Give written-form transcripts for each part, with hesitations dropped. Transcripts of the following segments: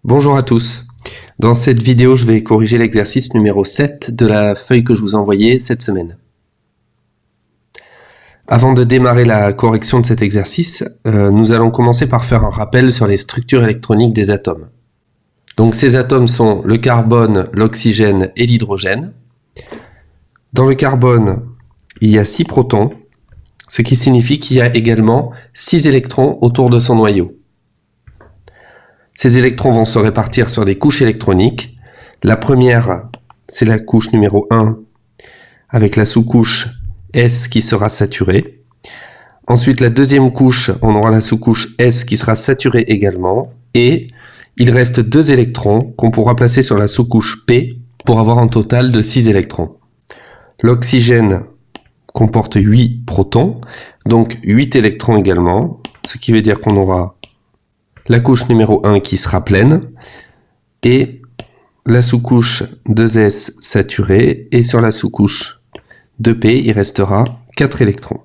Bonjour à tous. Dans cette vidéo, je vais corriger l'exercice numéro 7 de la feuille que je vous ai envoyée cette semaine. Avant de démarrer la correction de cet exercice, nous allons commencer par faire un rappel sur les structures électroniques des atomes. Donc ces atomes sont le carbone, l'oxygène et l'hydrogène. Dans le carbone, il y a 6 protons, ce qui signifie qu'il y a également 6 électrons autour de son noyau. Ces électrons vont se répartir sur des couches électroniques. La première, c'est la couche numéro 1, avec la sous-couche S qui sera saturée. Ensuite, la deuxième couche, on aura la sous-couche S qui sera saturée également. Et il reste 2 électrons qu'on pourra placer sur la sous-couche P pour avoir un total de 6 électrons. L'oxygène comporte 8 protons, donc 8 électrons également, ce qui veut dire qu'on aura la couche numéro 1 qui sera pleine, et la sous-couche 2S saturée, et sur la sous-couche 2P, il restera 4 électrons.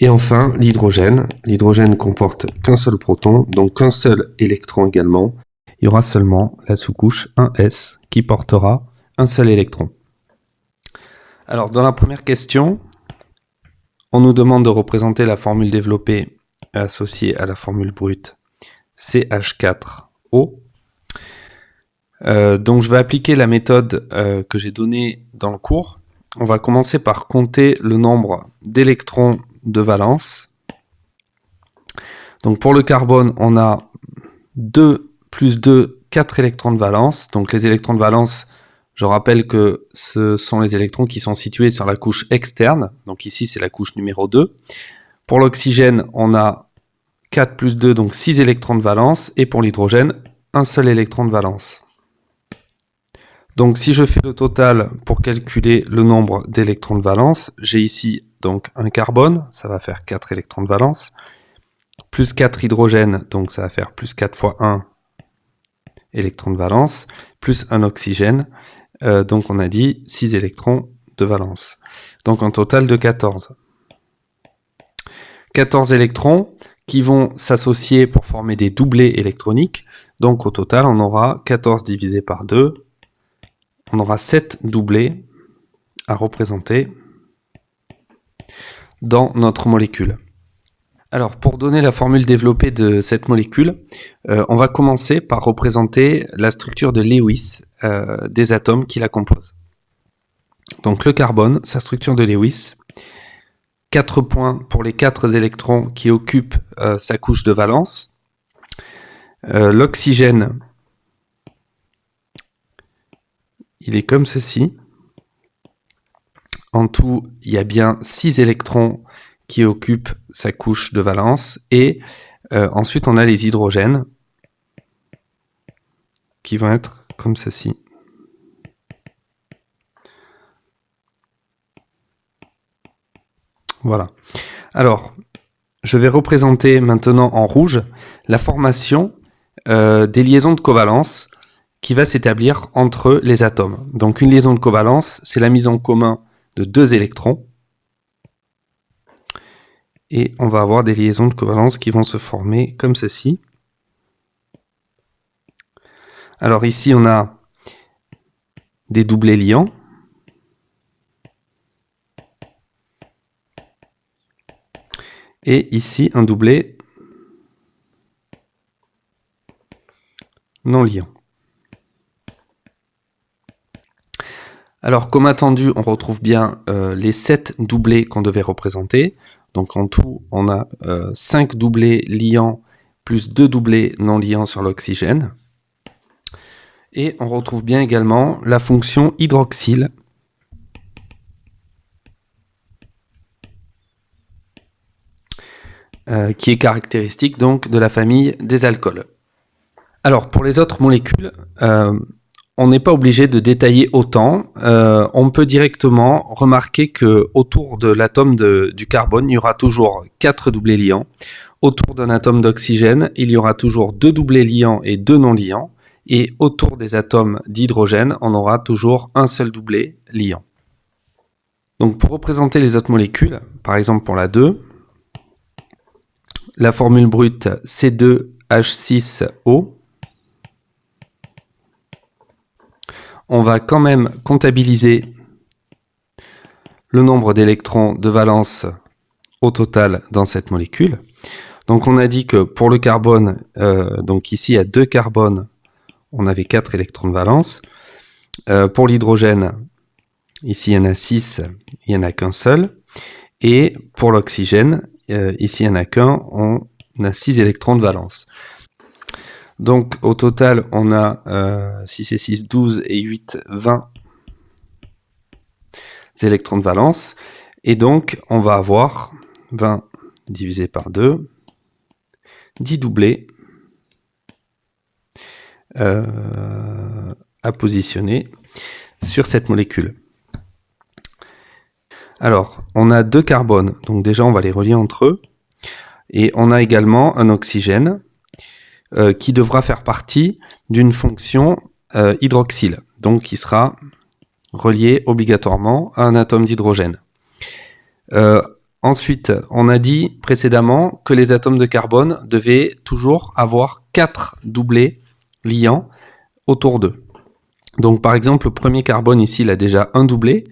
Et enfin, l'hydrogène. L'hydrogène comporte qu'un seul proton, donc qu'un seul électron également. Il y aura seulement la sous-couche 1S qui portera un seul électron. Alors, dans la première question, on nous demande de représenter la formule développée associée à la formule brute CH4O. Donc je vais appliquer la méthode que j'ai donnée dans le cours. On va commencer par compter le nombre d'électrons de valence. Donc pour le carbone, on a 2 plus 2, 4 électrons de valence. Donc les électrons de valence, je rappelle que ce sont les électrons qui sont situés sur la couche externe. Donc ici c'est la couche numéro 2. Pour l'oxygène, on a 4 plus 2, donc 6 électrons de valence, et pour l'hydrogène, un seul électron de valence. Donc si je fais le total pour calculer le nombre d'électrons de valence, j'ai ici donc un carbone, ça va faire 4 électrons de valence, plus 4 hydrogènes, donc ça va faire plus 4 fois 1 électrons de valence, plus un oxygène, donc on a dit 6 électrons de valence. Donc un total de 14. 14 électrons qui vont s'associer pour former des doublés électroniques. Donc au total, on aura 14 divisé par 2. On aura 7 doublés à représenter dans notre molécule. Alors pour donner la formule développée de cette molécule, on va commencer par représenter la structure de Lewis des atomes qui la composent. Donc le carbone, sa structure de Lewis, 4 points pour les 4 électrons qui occupent sa couche de valence. L'oxygène, il est comme ceci. En tout, il y a bien 6 électrons qui occupent sa couche de valence. Et ensuite, on a les hydrogènes qui vont être comme ceci. Voilà. Alors, je vais représenter maintenant en rouge la formation des liaisons de covalence qui va s'établir entre les atomes. Donc une liaison de covalence, c'est la mise en commun de 2 électrons. Et on va avoir des liaisons de covalence qui vont se former comme ceci. Alors ici, on a des doublés liants. Et ici, un doublé non liant. Alors, comme attendu, on retrouve bien les 7 doublés qu'on devait représenter. Donc, en tout, on a 5 doublés liants plus 2 doublés non liants sur l'oxygène. Et on retrouve bien également la fonction hydroxyle qui est caractéristique donc de la famille des alcools. Alors pour les autres molécules, on n'est pas obligé de détailler autant. On peut directement remarquer que autour de l'atome du carbone, il y aura toujours 4 doublés liants. Autour d'un atome d'oxygène, il y aura toujours 2 doublés liants et 2 non liants. Et autour des atomes d'hydrogène, on aura toujours un seul doublé liant. Donc pour représenter les autres molécules, par exemple pour la 2, la formule brute C2H6O, On va quand même comptabiliser le nombre d'électrons de valence au total dans cette molécule. Donc on a dit que pour le carbone, donc ici il y a 2 carbones, on avait 4 électrons de valence. Pour l'hydrogène, ici il y en a 6, il n'y en a qu'un seul. Et pour l'oxygène, ici il n'y en a qu'un, on a 6 électrons de valence. Donc au total, on a 6 et 6, 12 et 8, 20 électrons de valence. Et donc, on va avoir 20 divisé par 2, 10 doublés à positionner sur cette molécule. Alors, on a 2 carbones, donc déjà on va les relier entre eux. Et on a également un oxygène qui devra faire partie d'une fonction hydroxyle, donc qui sera relié obligatoirement à un atome d'hydrogène. Ensuite, on a dit précédemment que les atomes de carbone devaient toujours avoir 4 doublés liants autour d'eux. Donc par exemple, le premier carbone ici, il a déjà un doublé,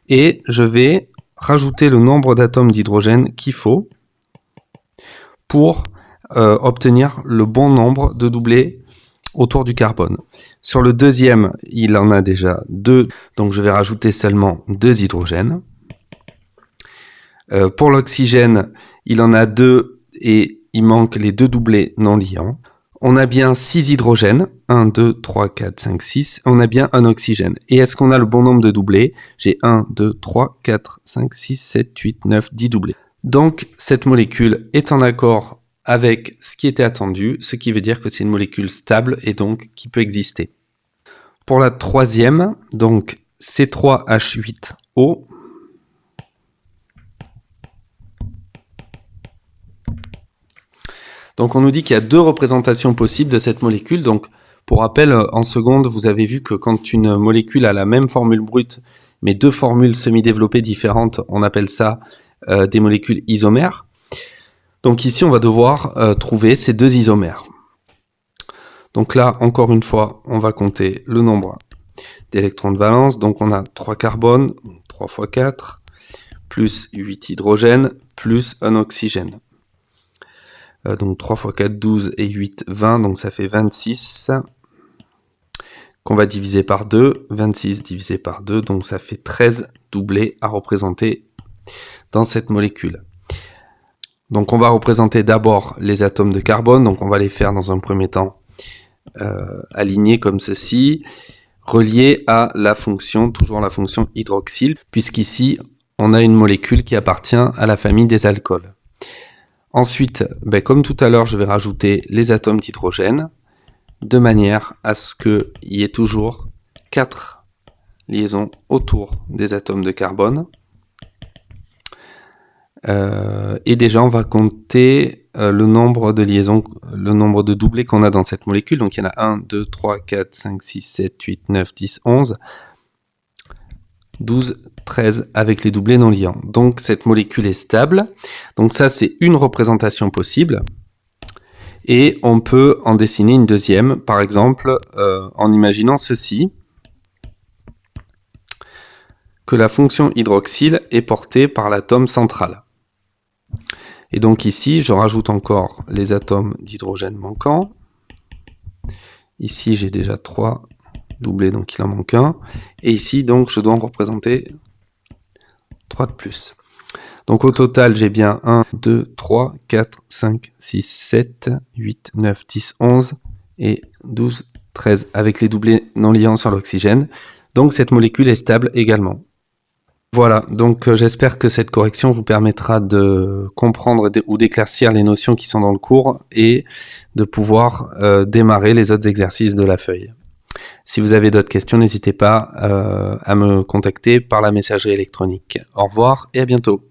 et je vais rajouter le nombre d'atomes d'hydrogène qu'il faut pour obtenir le bon nombre de doublés autour du carbone. Sur le deuxième, il en a déjà 2, donc je vais rajouter seulement 2 hydrogènes. Pour l'oxygène, il en a 2 et il manque les 2 doublés non liants. On a bien 6 hydrogènes, 1, 2, 3, 4, 5, 6, on a bien un oxygène. Et est-ce qu'on a le bon nombre de doublés? J'ai 1, 2, 3, 4, 5, 6, 7, 8, 9, 10 doublés. Donc cette molécule est en accord avec ce qui était attendu, ce qui veut dire que c'est une molécule stable et donc qui peut exister. Pour la troisième, donc C3H8O, donc on nous dit qu'il y a 2 représentations possibles de cette molécule. Donc pour rappel, en seconde, vous avez vu que quand une molécule a la même formule brute, mais 2 formules semi-développées différentes, on appelle ça des molécules isomères. Donc ici, on va devoir trouver ces 2 isomères. Donc là, encore une fois, on va compter le nombre d'électrons de valence. Donc on a 3 carbones, 3 x 4, plus 8 hydrogènes, plus un oxygène. Donc 3 x 4, 12 et 8, 20, donc ça fait 26, qu'on va diviser par 2, 26 divisé par 2, donc ça fait 13 doublés à représenter dans cette molécule. Donc on va représenter d'abord les atomes de carbone, donc on va les faire dans un premier temps alignés comme ceci, reliés à la fonction, toujours la fonction hydroxyle, puisqu'ici on a une molécule qui appartient à la famille des alcools. Ensuite, comme tout à l'heure, je vais rajouter les atomes d'hydrogène, de manière à ce qu'il y ait toujours 4 liaisons autour des atomes de carbone. Et déjà on va compter le nombre de liaisons, le nombre de doublés qu'on a dans cette molécule. Donc il y en a 1, 2, 3, 4, 5, 6, 7, 8, 9, 10, 11, 12, 13 avec les doublés non liants. Donc cette molécule est stable. Donc ça c'est une représentation possible. Et on peut en dessiner une deuxième, par exemple en imaginant ceci, que la fonction hydroxyle est portée par l'atome central. Et donc ici, je rajoute encore les atomes d'hydrogène manquants. Ici, j'ai déjà 3 doublés, donc il en manque un. Et ici, donc, je dois en représenter 3 de plus. Donc au total, j'ai bien 1, 2, 3, 4, 5, 6, 7, 8, 9, 10, 11 et 12, 13 avec les doublés non liants sur l'oxygène. Donc cette molécule est stable également. Voilà, donc j'espère que cette correction vous permettra de comprendre ou d'éclaircir les notions qui sont dans le cours et de pouvoir démarrer les autres exercices de la feuille. Si vous avez d'autres questions, n'hésitez pas à me contacter par la messagerie électronique. Au revoir et à bientôt.